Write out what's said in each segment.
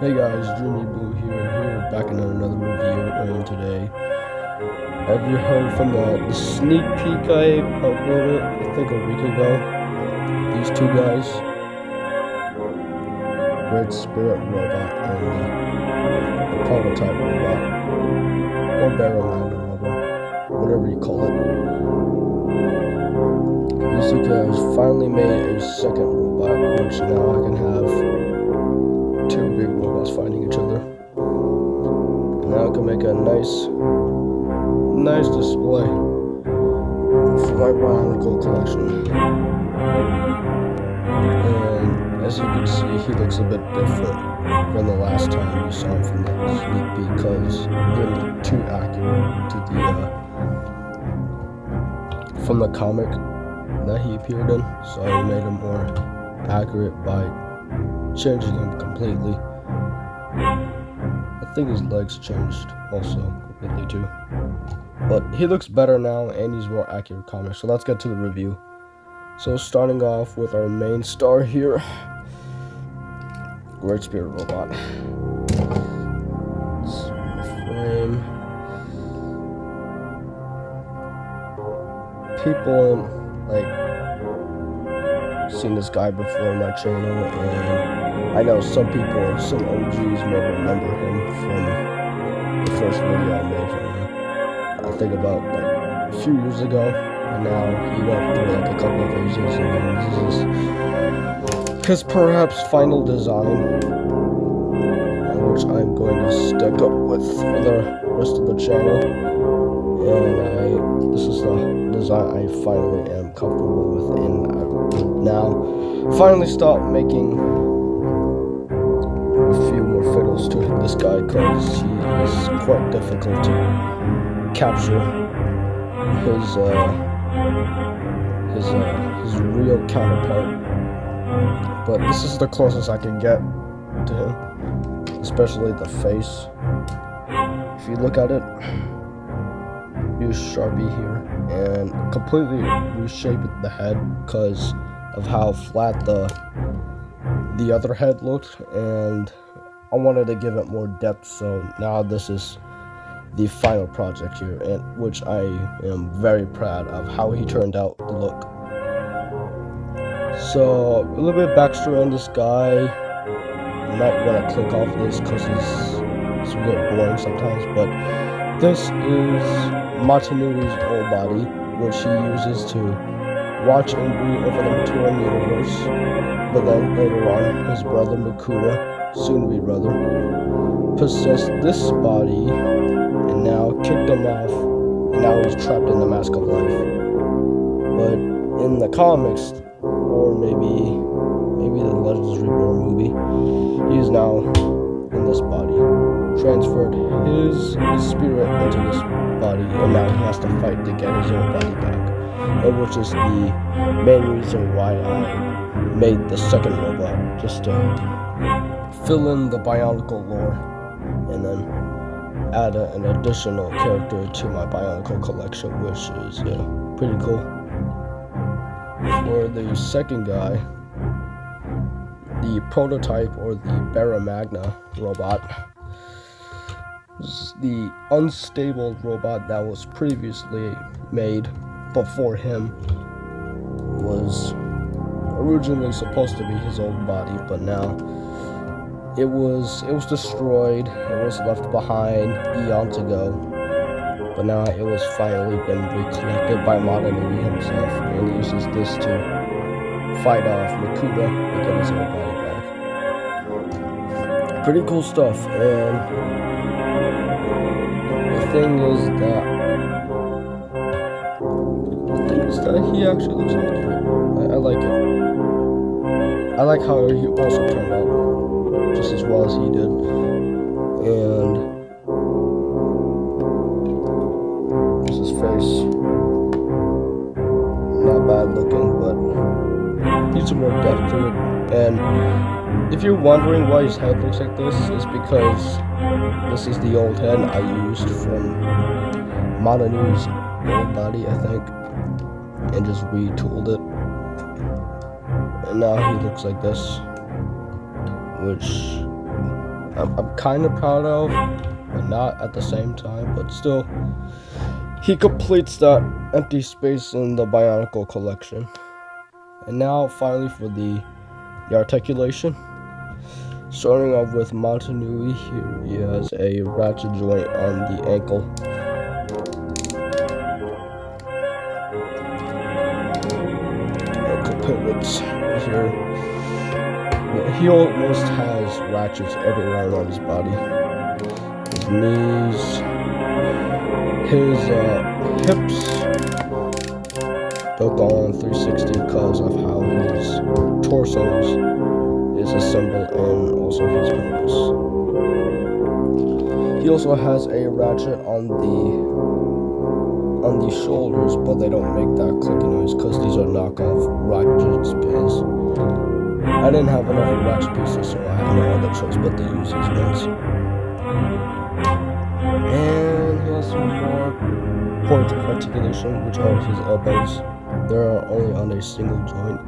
Hey guys, Dreamy Blue here, back in another review, and today, have you heard from the sneak peek I uploaded, I think a week ago? These two guys, Red Spirit Robot and the Prototype Robot, or Bara magna Robot, whatever you call it. These two guys finally made a second robot, which now I can have two big robots fighting each other. Now I can make a nice display for my bionicle collection. And as you can see, he looks a bit different from the last time you saw him from the sneak peek, because he didn't look too accurate to the from the comic that he appeared in, so I made him more accurate by changing him completely. I think his legs changed also completely too. But he looks better now and he's more accurate comic. So let's get to the review. So starting off with our main star here, Great Spirit Robot. Frame. People seen this guy before on my channel, and I know some people, some OGs may remember him from the first video I made from him. I think about a few years ago, and now he went through a couple of phases, and then this is his perhaps final design, which I'm going to stick up with for the rest of the channel. And this is the design I finally am comfortable with, and I will now finally stop making a few more fiddles to this guy, because he is quite difficult to capture his real counterpart. But this is the closest I can get to him, especially the face. If you look at it, use Sharpie here and completely reshape the head because of how flat the other head looked, and I wanted to give it more depth. So now this is the final project here, and which I am very proud of how he turned out to look. So a little bit of backstory on this guy. I'm not gonna click off this because it's a bit boring sometimes, but this is Matanui's old body, which he uses to watch and brood over the Maturan universe. But then later on, his brother Makuta, soon-to-be brother, possessed this body and now kicked him off, and now he's trapped in the Mask of Life. But in the comics, or maybe the Legends Reborn movie, he is now in this body, transferred his spirit into this body, and now he has to fight to get his own body back, and which is the main reason why I made the second robot, just to fill in the Bionicle lore and then add an additional character to my Bionicle collection, which is pretty cool. For the second guy, the Prototype, or the Bara magna robot, this is the unstable robot that was previously made before him. Was originally supposed to be his old body, but now it was destroyed. It was left behind eons ago, but now it was finally been recollected by Matanui himself, and he uses this to fight off Makuta and get his own body back. Pretty cool stuff. And the thing is that he actually looks accurate. I like it. I like how he also turned out just as well as he did. And this is his face. Not bad looking, but needs some more depth to it. And if you're wondering why his head looks like this, it's because this is the old head I used from Matanui's old body, I think, and just retooled it. And now he looks like this, which I'm kind of proud of, but not at the same time. But still, he completes that empty space in the Bionicle collection. And now, finally, for the articulation. Starting off with Montanui, here he has a ratchet joint on the ankle. Pivots here. He almost has ratchets everywhere on his body. His knees, his hips don't go on 360 because of how his torso is assembled and also his pelvis. He also has a ratchet on the shoulders, but they don't make that clicky noise because these are knockoff ratchet pins. I didn't have enough ratchet pieces, so I had no other choice but to use these ones. And he has some more points of articulation, which are his elbows. They are only on a single joint,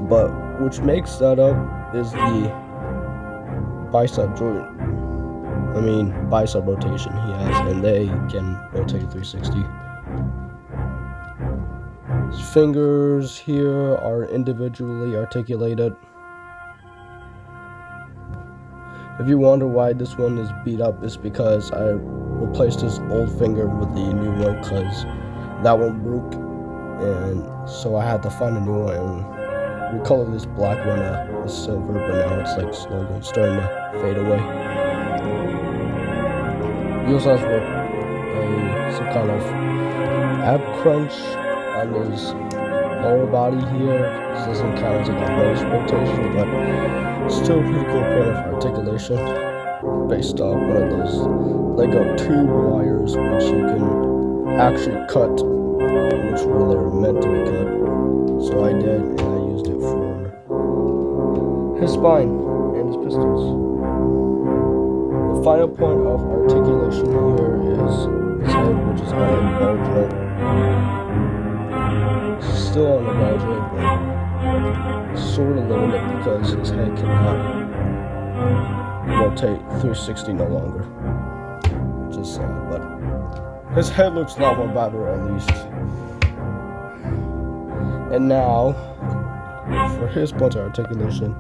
but which makes that up is the bicep joint. Bicep rotation he has, and they can rotate 360. His fingers here are individually articulated. If you wonder why this one is beat up, it's because I replaced his old finger with the new one because that one broke, and so I had to find a new one. And we color this black one a silver, but now it's like slowly starting to fade away. He also has some kind of ab crunch on his lower body here. This doesn't count as like a nose rotation, but still a pretty cool point of articulation based off one of those Lego tube wires which you can actually cut, which were they were meant to be cut. So I did, and I used it for his spine and his pistons. The final point of articulation here is his head, which is on a ball joint. Still on the ball joint, but sort of limited because his head cannot rotate 360 no longer. Which is sad, but his head looks a lot more better at least. And now, for his point of articulation,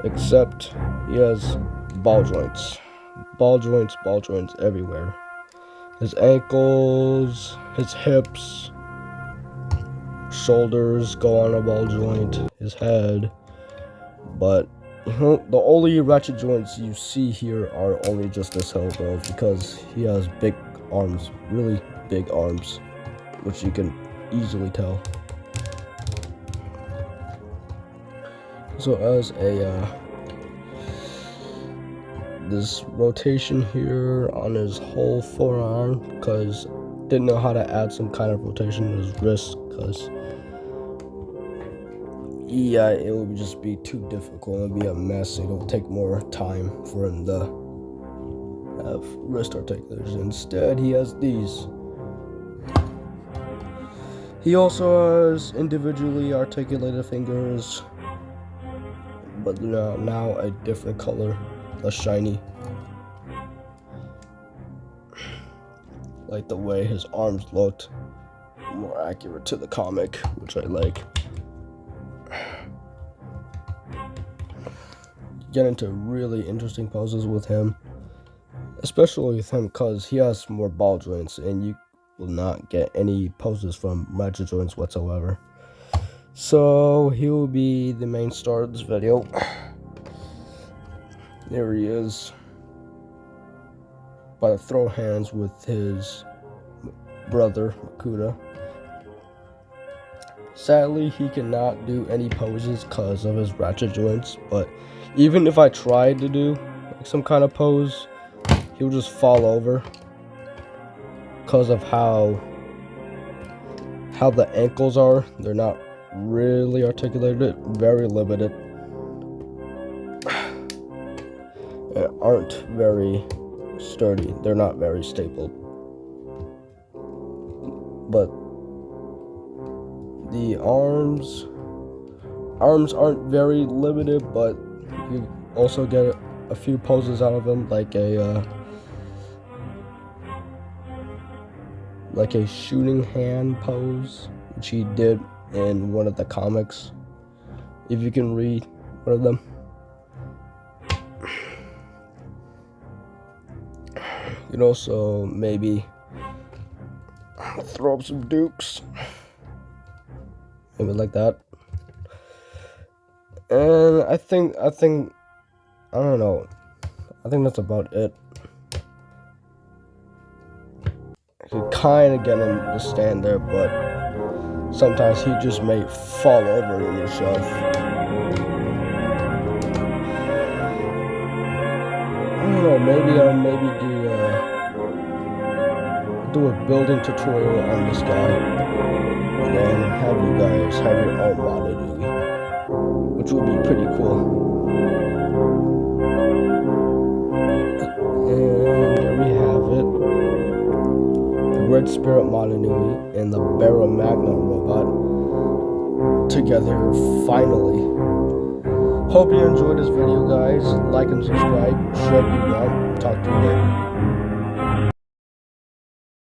except he has ball joints. Ball joints everywhere. His ankles, his hips, shoulders go on a ball joint, his head. But the only ratchet joints you see here are only just his elbow because he has big arms, really big arms, which you can easily tell. So as this rotation here on his whole forearm, because didn't know how to add some kind of rotation to his wrist, because it would just be too difficult. It would be a mess. It'll take more time for him to have wrist articulation. Instead, he has these. He also has individually articulated fingers, but now a different color, less shiny. Like the way his arms looked, more accurate to the comic, which I like. Get into really interesting poses with him, especially with him because he has more ball joints, and you will not get any poses from ratchet joints whatsoever. So he will be the main star of this video. There he is, by the throw hands with his brother Makuta. Sadly, he cannot do any poses because of his ratchet joints, but even if I tried to do like some kind of pose, he would just fall over because of how the ankles are. They're not really articulated, very limited, and aren't very sturdy. They're not very stapled. But the arms aren't very limited, but you also get a few poses out of him, like a shooting hand pose, which he did in one of the comics. If you can read one of them. You can also maybe throw up some dukes. Maybe like that. And I think I don't know. I think that's about it. I could kind of get him to stand there, but sometimes he just may fall over on himself. I don't know. Maybe I'll do a building tutorial on this guy, and then have you guys have your own modding, which would be pretty cool. And there we have it. The Red Spirit Molinui and the Bara Magna robot together finally. Hope you enjoyed this video, guys. Like and subscribe. Share if you want. Talk to you later.